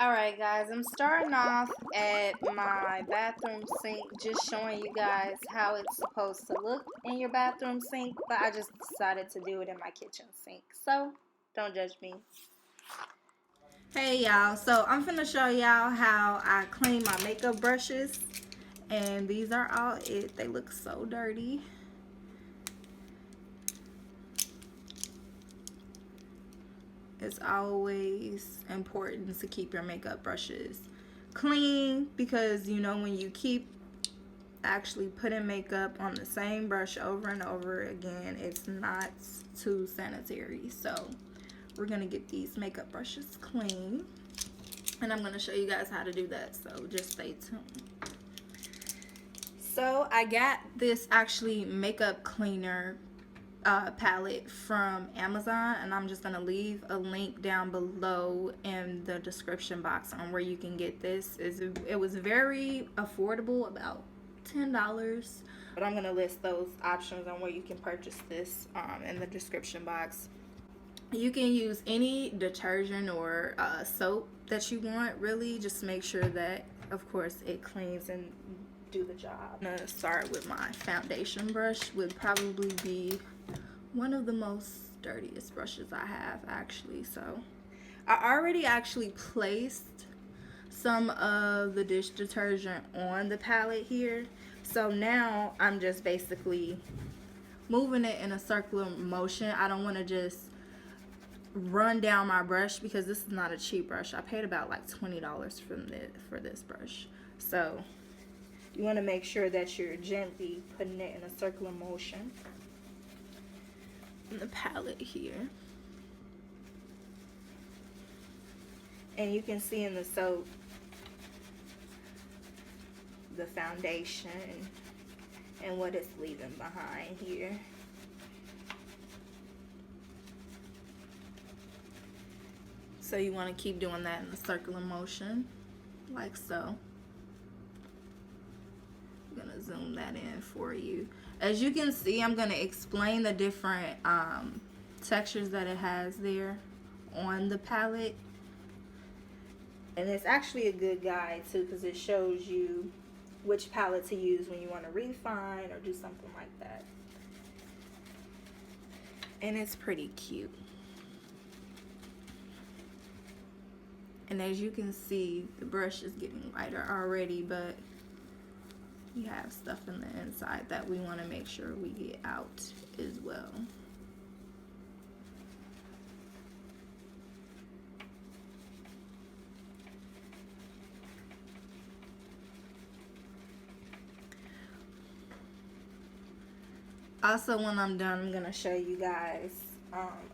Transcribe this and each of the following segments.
Alright guys, I'm starting off at my bathroom sink, just showing you guys how it's supposed to look in your bathroom sink, but I just decided to do it in my kitchen sink, so don't judge me. Hey y'all, so I'm finna show y'all how I clean my makeup brushes, and these are all it. They look so dirty. It's always important to keep your makeup brushes clean because you know when you keep actually putting makeup on the same brush over and over again, it's not too sanitary. So we're gonna get these makeup brushes clean, and I'm gonna show you guys how to do that, so just stay tuned. So I got this actually makeup cleaner palette from Amazon, and I'm just gonna leave a link down below in the description box on where you can get this. It was very affordable, about $10, but I'm gonna list those options on where you can purchase this in the description box. You can use any detergent or soap that you want, really. Just make sure that, of course, it cleans and do the job. I'm gonna start with my foundation brush. Would probably be one of the most dirtiest brushes I have, actually. So I already actually placed some of the dish detergent on the palette here, so now I'm just basically moving it in a circular motion. I don't want to just run down my brush because this is not a cheap brush. I paid about like $20 for this brush. So you want to make sure that you're gently putting it in a circular motion in the palette here. And you can see in the soap the foundation and what it's leaving behind here. So you want to keep doing that in a circular motion, like so. I'm gonna zoom that in for you. As you can see, I'm gonna explain the different textures that it has there on the palette. And it's actually a good guide too, because it shows you which palette to use when you want to refine or do something like that. And it's pretty cute. And as you can see, the brush is getting lighter already, but we have stuff in the inside that we want to make sure we get out as well. Also, when I'm done, I'm going to show you guys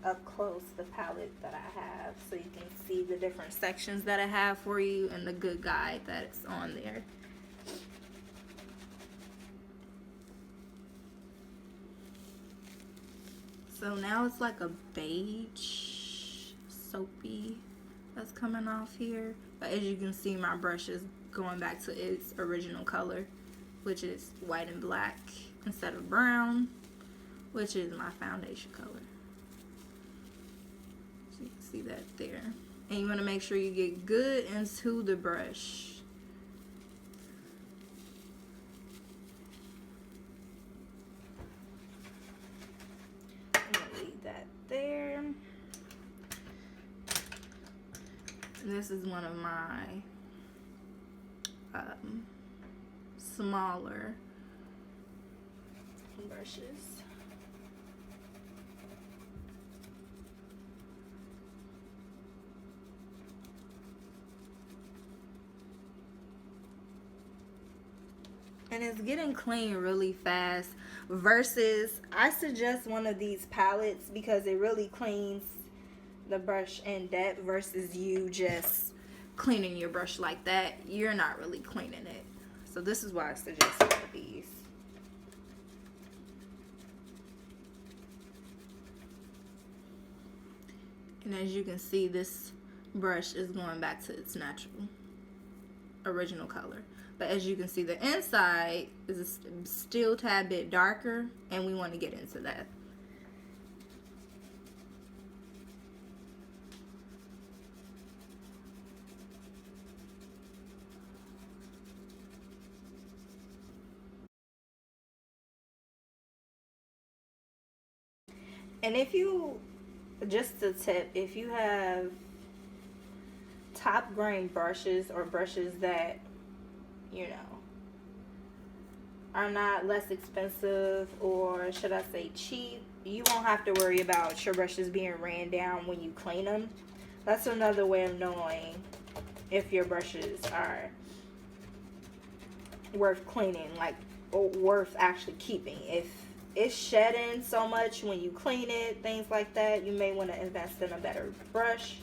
up close the palette that I have, so you can see the different sections that I have for you and the good guide that's on there. So now it's like a beige soapy that's coming off here, but as you can see, my brush is going back to its original color, which is white and black instead of brown, which is my foundation color. So you can see that there. And you want to make sure you get good into the brush. I'm going to leave that there. And this is one of my smaller brushes. And it's getting clean really fast, versus I suggest one of these palettes because it really cleans the brush in depth, versus you just cleaning your brush like that. You're not really cleaning it. So this is why I suggest one of these. And as you can see, this brush is going back to its natural original color. But as you can see, the inside is still a tad bit darker, and we want to get into that. And if you, just a tip, if you have top grain brushes or brushes that, you know, are not less expensive, or should I say cheap, you won't have to worry about your brushes being ran down when you clean them. That's another way of knowing if your brushes are worth cleaning, like, or worth actually keeping. If it's shedding so much when you clean it, things like that, you may want to invest in a better brush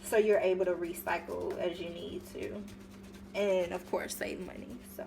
so you're able to recycle as you need to, and of course save money. So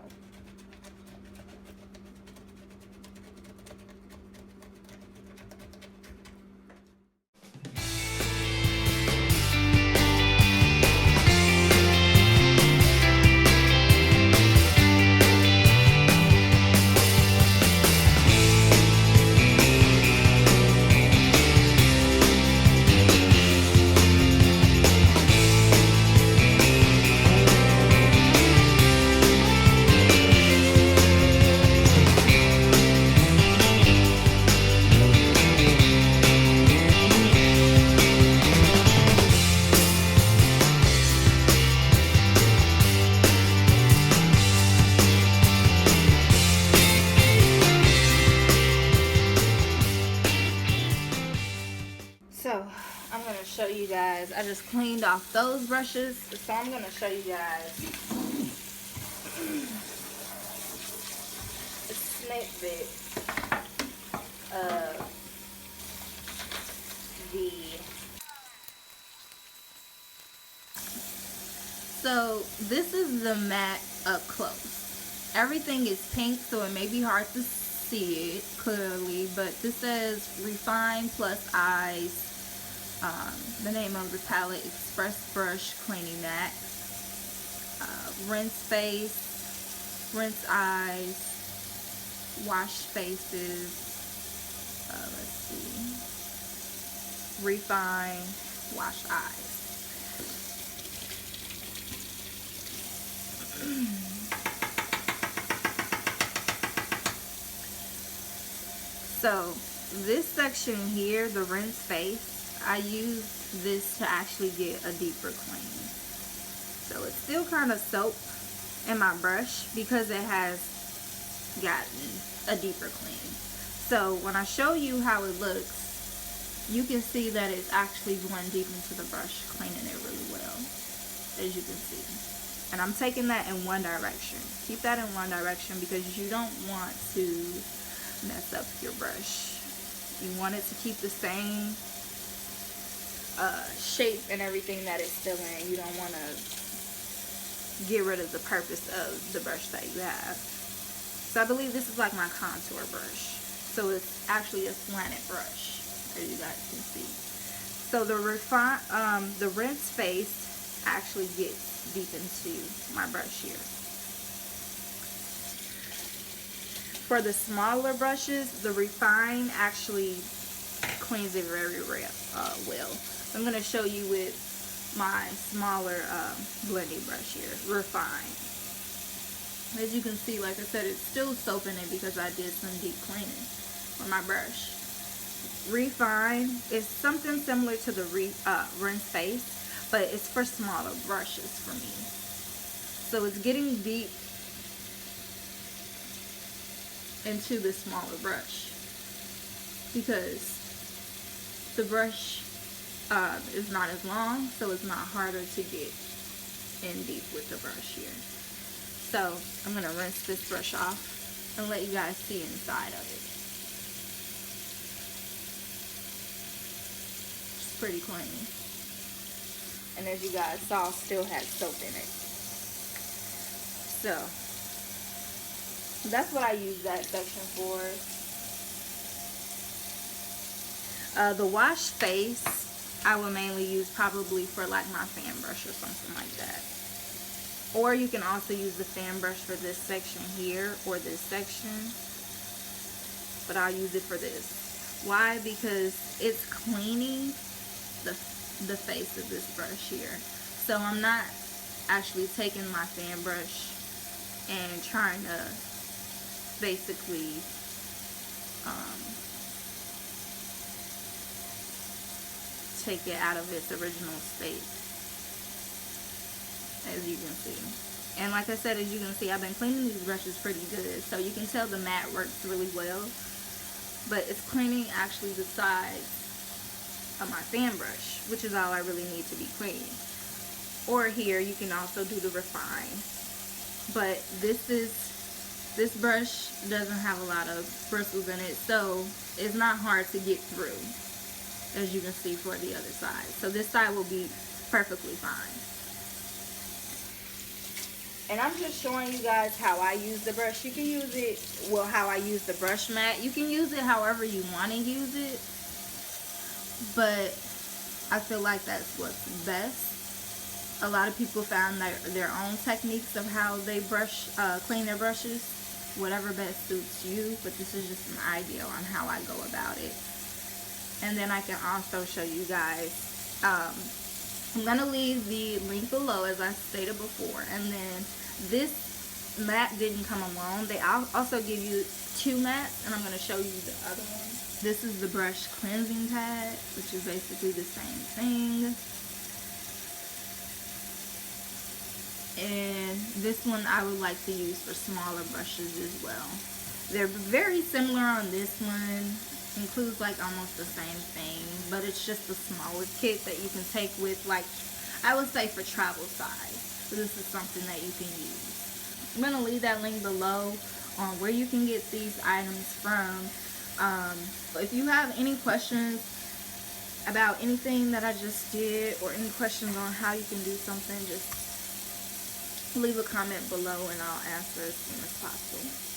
So I'm going to show you guys, I just cleaned off those brushes, so I'm going to show you guys a snippet of the, so this is the matte up close. Everything is pink, so it may be hard to see it clearly, but this says Refine Plus Eyes. The name of the palette, Express Brush Cleaning Matte. Rinse face, rinse eyes, wash faces. Let's see. Refine, wash eyes. So this section here, the rinse face, I use this to actually get a deeper clean. So it's still kind of soap in my brush because it has gotten a deeper clean. So when I show you how it looks, you can see that it's actually going deep into the brush, cleaning it really well, as you can see. And I'm taking that in one direction. Keep that in one direction because you don't want to mess up your brush. You want it to keep the same shape and everything that it's still in. You don't want to get rid of the purpose of the brush that you have. So I believe this is like my contour brush. So it's actually a slanted brush, as you guys can see. So the rinse face actually gets deep into my brush here. For the smaller brushes, the Refine actually cleans it very well. I'm going to show you with my smaller blending brush here, Refine. As you can see, like I said, it's still soap in it because I did some deep cleaning with my brush. Refine is something similar to the rinse face, but it's for smaller brushes for me. So it's getting deep into the smaller brush because the brush is not as long, so it's not harder to get in deep with the brush here. So I'm going to rinse this brush off and let you guys see inside of it. It's pretty clean. And as you guys saw, still had soap in it. So that's what I use that section for. The wash face, I will mainly use probably for like my fan brush or something like that. Or you can also use the fan brush for this section here or this section. But I'll use it for this. Why? Because it's cleaning the face of this brush here. So I'm not actually taking my fan brush and trying to basically take it out of its original state, as you can see. And like I said, as you can see, I've been cleaning these brushes pretty good, so you can tell the mat works really well. But it's cleaning actually the sides of my fan brush, which is all I really need to be clean. Or here, you can also do the refine. But this brush doesn't have a lot of bristles in it, so it's not hard to get through, as you can see for the other side. So this side will be perfectly fine. And I'm just showing you guys how I use the brush. You can use it, well, how I use the brush mat. You can use it however you want to use it, but I feel like that's what's best. A lot of people found their own techniques of how they clean their brushes, whatever best suits you, but this is just an idea on how I go about it. And then I can also show you guys, I'm going to leave the link below, as I stated before. And then this mat didn't come alone. They also give you 2 mats, and I'm going to show you the other one. This is the brush cleansing pad, which is basically the same thing. And this one I would like to use for smaller brushes as well. They're very similar on this one. Includes like almost the same thing, but it's just a smaller kit that you can take with, like, I would say for travel size. So this is something that you can use. I'm going to leave that link below on where you can get these items from. If you have any questions about anything that I just did, or any questions on how you can do something, just leave a comment below and I'll answer as soon as possible.